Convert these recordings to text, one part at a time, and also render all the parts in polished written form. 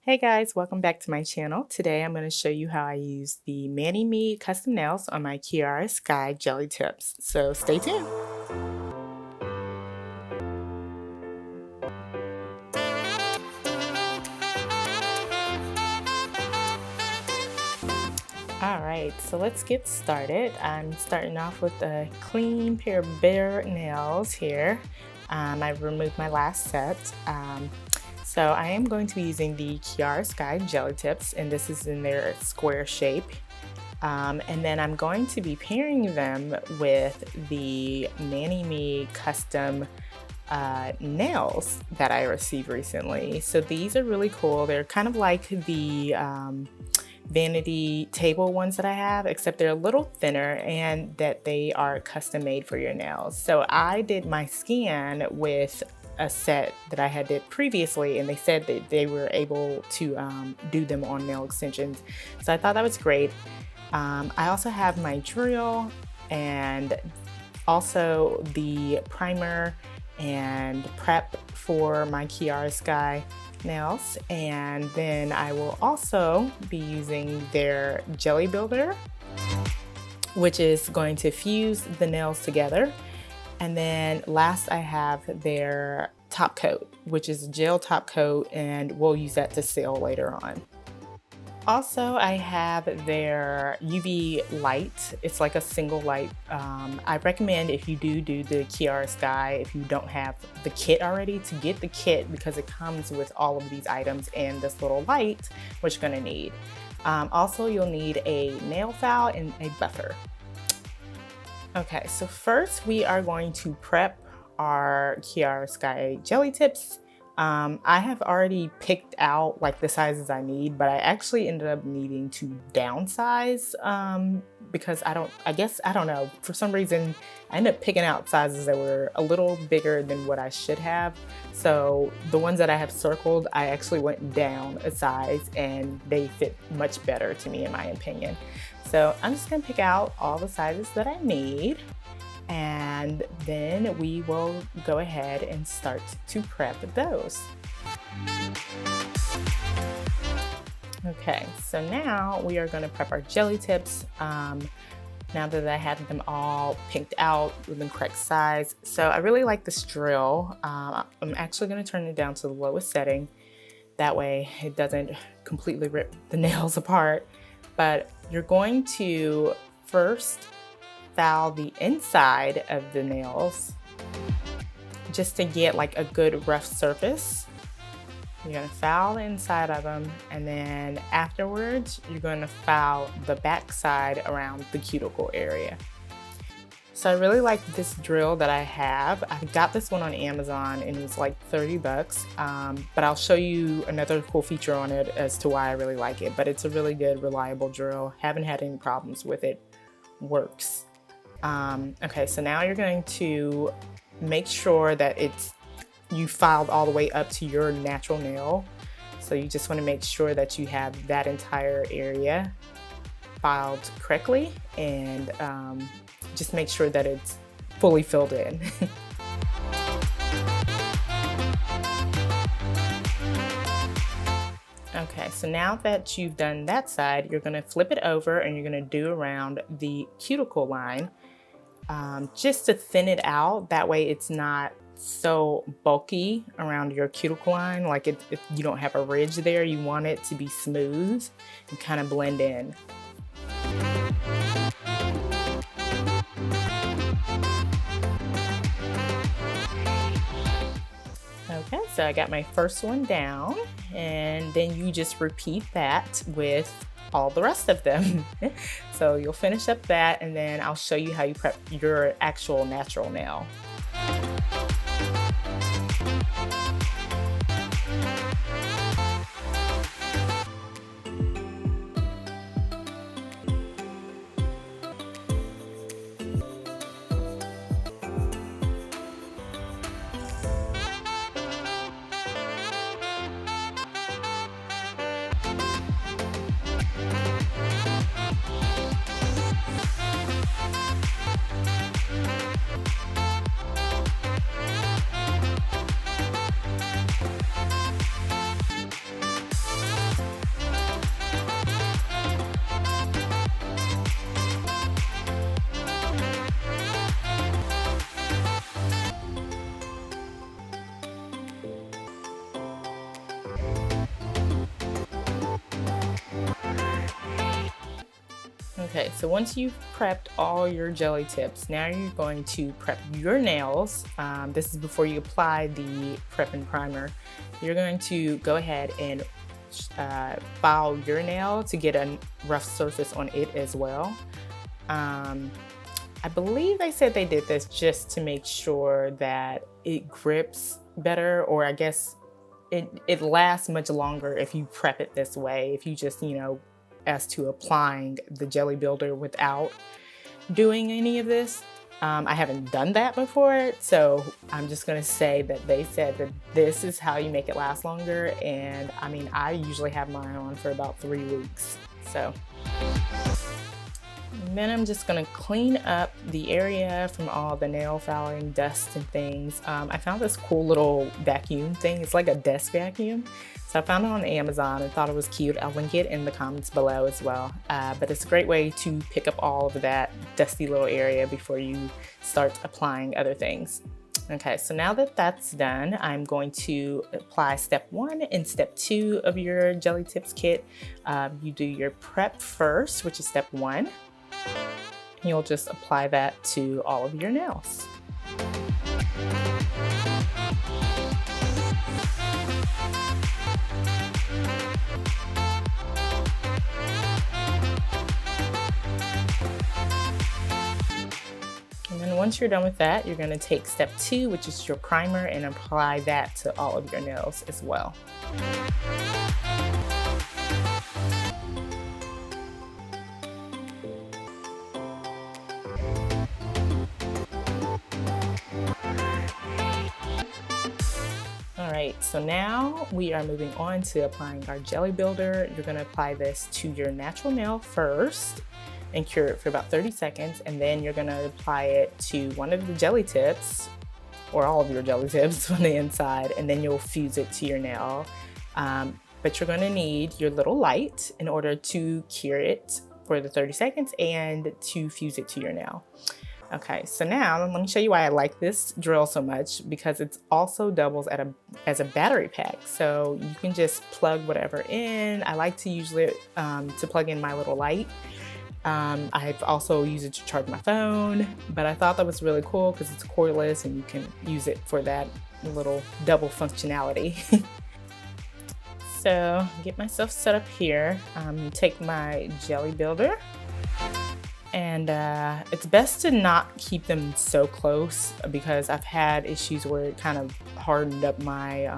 Hey guys, welcome back to my channel. Today I'm going to show you how I use the ManiMe custom nails on my Kiara Sky Gelly Tips. So stay tuned. Alright, so let's get started. I'm starting off with a clean pair of bare nails here. I removed my last set. So I am going to be using the Kiara Sky Gelly Tips, and this is in their square shape. And then I'm going to be pairing them with the ManiMe custom nails that I received recently. So these are really cool. They're kind of like the vanity table ones that I have, except they're a little thinner and that they are custom made for your nails. So I did my scan with a set that I had did previously, and they said that they were able to do them on nail extensions. So I thought that was great. I also have my drill and also the primer and prep for my Kiara Sky nails, and then I will also be using their jelly builder, which is going to fuse the nails together. And then last I have their top coat, which is a gel top coat, and we'll use that to seal later on. Also, I have their UV light. It's like a single light. I recommend if you do the Kiara Sky, if you don't have the kit already, to get the kit because it comes with all of these items and this little light, which you're gonna need. Also, you'll need a nail file and a buffer. Okay, so first we are going to prep our Kiara Sky Gelly Tips. I have already picked out like the sizes I need, but I actually ended up needing to downsize because I don't know, for some reason I ended up picking out sizes that were a little bigger than what I should have. So the ones that I have circled, I actually went down a size and they fit much better to me in my opinion. So I'm just gonna pick out all the sizes that I need, and then we will go ahead and start to prep those. Okay, so now we are going to prep our jelly tips. Now that I have them all picked out with the correct size. So I really like this drill. I'm actually going to turn it down to the lowest setting. That way it doesn't completely rip the nails apart. But you're going to first file the inside of the nails just to get like a good rough surface. You're going to file the inside of them, and then afterwards you're going to file the back side around the cuticle area. So I really like this drill that I have. I got this one on Amazon and it was like 30 bucks, but I'll show you another cool feature on it as to why I really like it. But it's a really good, reliable drill. Haven't had any problems with it. Works. Okay, so now you're going to make sure that you filed all the way up to your natural nail. So you just want to make sure that you have that entire area filed correctly, and just make sure that it's fully filled in. Okay, so now that you've done that side, you're gonna flip it over and you're gonna do around the cuticle line, just to thin it out. That way it's not so bulky around your cuticle line, like if you don't have a ridge there. You want it to be smooth and kind of blend in. Okay, so I got my first one down, and then you just repeat that with all the rest of them. So you'll finish up that, and then I'll show you how you prep your actual natural nail. Okay, so once you've prepped all your jelly tips, now you're going to prep your nails. This is before you apply the prep and primer. You're going to go ahead and file your nail to get a rough surface on it as well. I believe they said they did this just to make sure that it grips better, or I guess it lasts much longer if you prep it this way. If you just, as to applying the jelly builder without doing any of this. I haven't done that before, so I'm just gonna say that they said that this is how you make it last longer, and I mean, I usually have mine on for about 3 weeks. So and then I'm just gonna clean up the area from all the nail filing, dust and things. I found this cool little vacuum thing. It's like a desk vacuum. So I found it on Amazon and thought it was cute. I'll link it in the comments below as well. But it's a great way to pick up all of that dusty little area before you start applying other things. Okay, so now that that's done, I'm going to apply step 1 and step 2 of your Jelly Tips kit. You do your prep first, which is step 1. You'll just apply that to all of your nails. And then once you're done with that, you're going to take step 2, which is your primer, and apply that to all of your nails as well. Alright, so now we are moving on to applying our jelly builder. You're going to apply this to your natural nail first and cure it for about 30 seconds, and then you're going to apply it to one of the jelly tips, or all of your jelly tips on the inside, and then you'll fuse it to your nail. But you're going to need your little light in order to cure it for the 30 seconds and to fuse it to your nail. Okay, so now let me show you why I like this drill so much, because it also doubles as a battery pack. So you can just plug whatever in. I like to usually to plug in my little light. I've also used it to charge my phone, but I thought that was really cool because it's cordless and you can use it for that little double functionality. So get myself set up here. Take my jelly builder. And it's best to not keep them so close, because I've had issues where it kind of hardened up my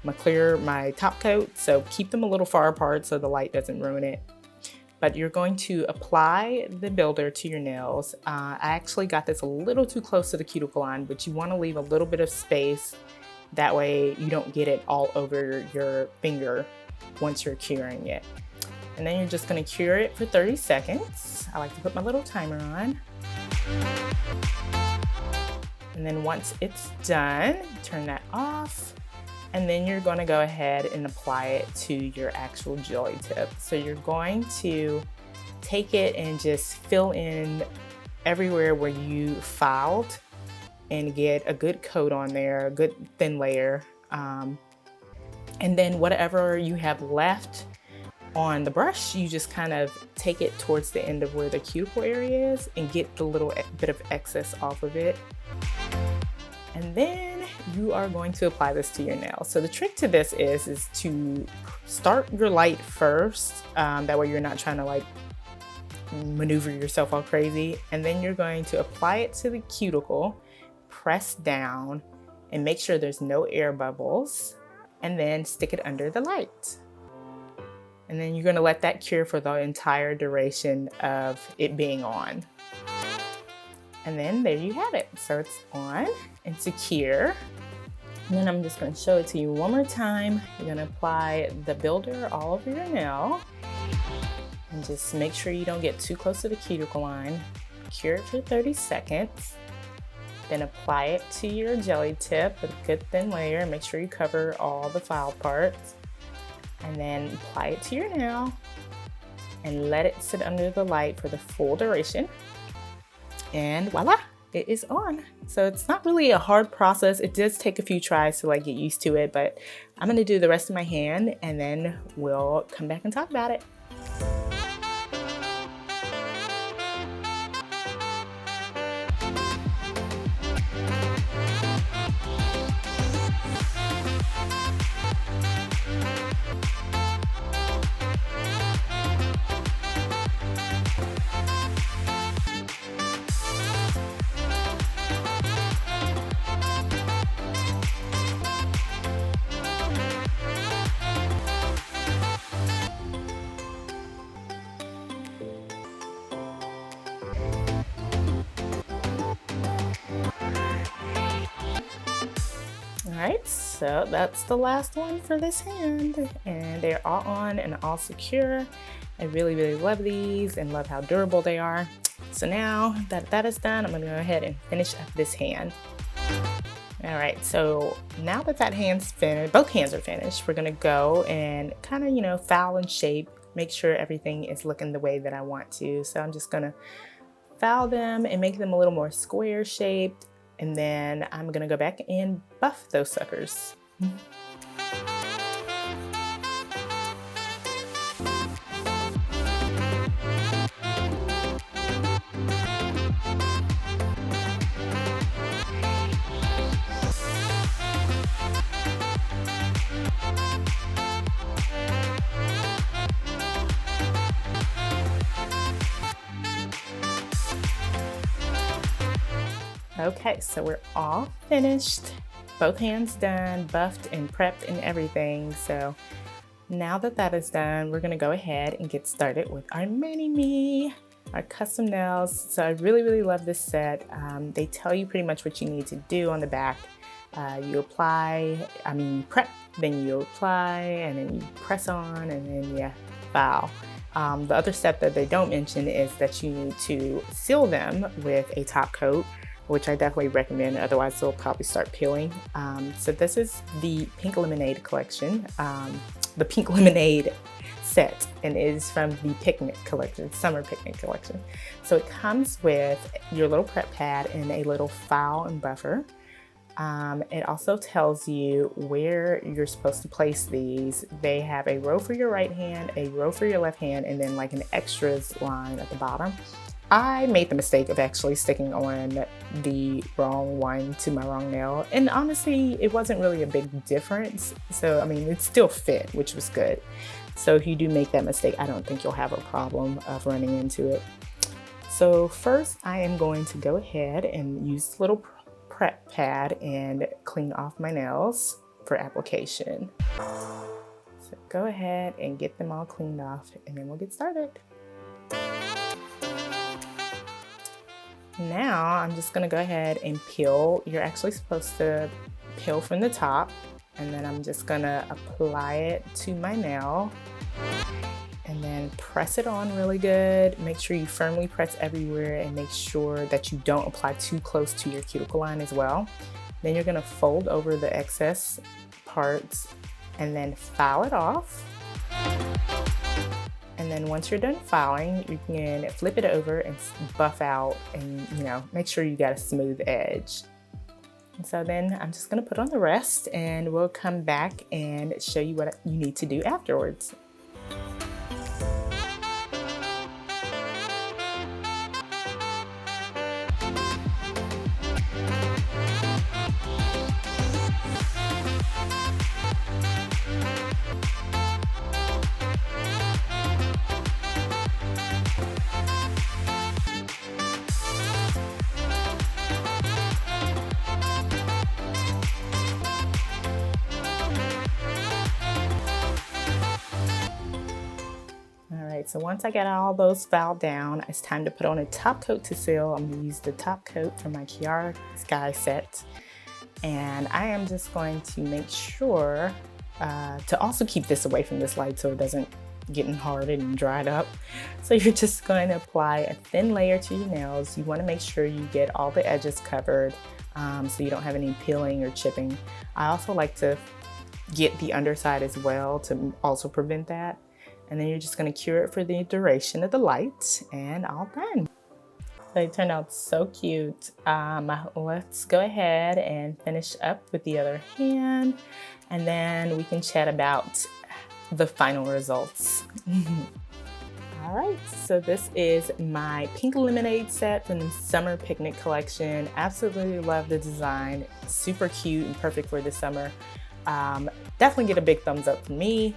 my top coat. So keep them a little far apart so the light doesn't ruin it. But you're going to apply the builder to your nails. I actually got this a little too close to the cuticle line, but you want to leave a little bit of space. That way you don't get it all over your finger once you're curing it. And then you're just going to cure it for 30 seconds. I like to put my little timer on. And then once it's done, turn that off. And then you're going to go ahead and apply it to your actual jelly tip. So you're going to take it and just fill in everywhere where you filed and get a good coat on there, a good thin layer. And then whatever you have left on the brush, you just kind of take it towards the end of where the cuticle area is and get the little bit of excess off of it. And then you are going to apply this to your nail. So the trick to this is to start your light first. That way you're not trying to like maneuver yourself all crazy. And then you're going to apply it to the cuticle, press down, and make sure there's no air bubbles, and then stick it under the light. And then you're going to let that cure for the entire duration of it being on. And then there you have it. So it's on and secure. And then I'm just going to show it to you one more time. You're going to apply the builder all over your nail. And just make sure you don't get too close to the cuticle line. Cure it for 30 seconds. Then apply it to your jelly tip with a good thin layer. Make sure you cover all the file parts. And then apply it to your nail and let it sit under the light for the full duration. And voila, it is on. So it's not really a hard process. It does take a few tries to like get used to it, but I'm gonna do the rest of my hand and then we'll come back and talk about it. right, so that's the last one for this hand, and they're all on and all secure. I really, really love these and love how durable they are. So now that that is done, I'm gonna go ahead and finish up this hand. All right, so now that that hand's finished, both hands are finished, we're gonna go and kind of, you know, file and shape, make sure everything is looking the way that I want to. So I'm just gonna file them and make them a little more square shaped. And then I'm gonna go back and buff those suckers. Okay, so we're all finished. Both hands done, buffed and prepped and everything. So now that that is done, we're gonna go ahead and get started with our ManiMe, our custom nails. So I really, really love this set. They tell you pretty much what you need to do on the back. You prep, then you apply, and then you press on, and then you file. The other step that they don't mention is that you need to seal them with a top coat, which I definitely recommend, otherwise they'll probably start peeling. So this is the Pink Lemonade collection, the Pink Lemonade set, and it is from the Picnic collection, Summer Picnic collection. So it comes with your little prep pad and a little file and buffer. It also tells you where you're supposed to place these. They have a row for your right hand, a row for your left hand, and then like an extras line at the bottom. I made the mistake of actually sticking on the wrong one to my wrong nail, and honestly it wasn't really a big difference. So I mean, it still fit, which was good. So if you do make that mistake, I don't think you'll have a problem of running into it. So first I am going to go ahead and use this little prep pad and clean off my nails for application. So go ahead and get them all cleaned off, and then we'll get started. Now I'm just gonna go ahead and peel. You're actually supposed to peel from the top, and then I'm just gonna apply it to my nail and then press it on really good. Make sure you firmly press everywhere and make sure that you don't apply too close to your cuticle line as well. Then you're gonna fold over the excess parts and then file it off. And then once you're done filing, you can flip it over and buff out and, you know, make sure you got a smooth edge. And so then I'm just gonna put on the rest, and we'll come back and show you what you need to do afterwards. So once I get all those filed down, it's time to put on a top coat to seal. I'm gonna use the top coat from my Kiara Sky set. And I am just going to make sure to also keep this away from this light so it doesn't get hardened and dried up. So you're just going to apply a thin layer to your nails. You wanna make sure you get all the edges covered so you don't have any peeling or chipping. I also like to get the underside as well to also prevent that. And then you're just gonna cure it for the duration of the light, and all done. They turned out so cute. Let's go ahead and finish up with the other hand, and then we can chat about the final results. All right, so this is my Pink Lemonade set from the Summer Picnic collection. Absolutely love the design. Super cute and perfect for the summer. Definitely get a big thumbs up from me.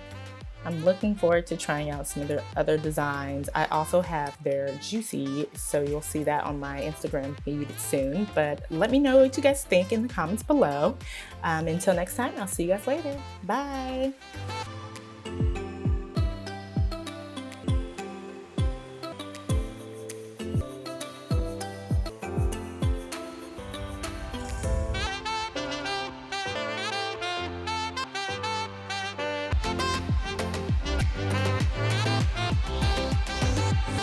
I'm looking forward to trying out some of their other designs. I also have their Juicy, so you'll see that on my Instagram feed soon. But let me know what you guys think in the comments below. Until next time, I'll see you guys later. Bye.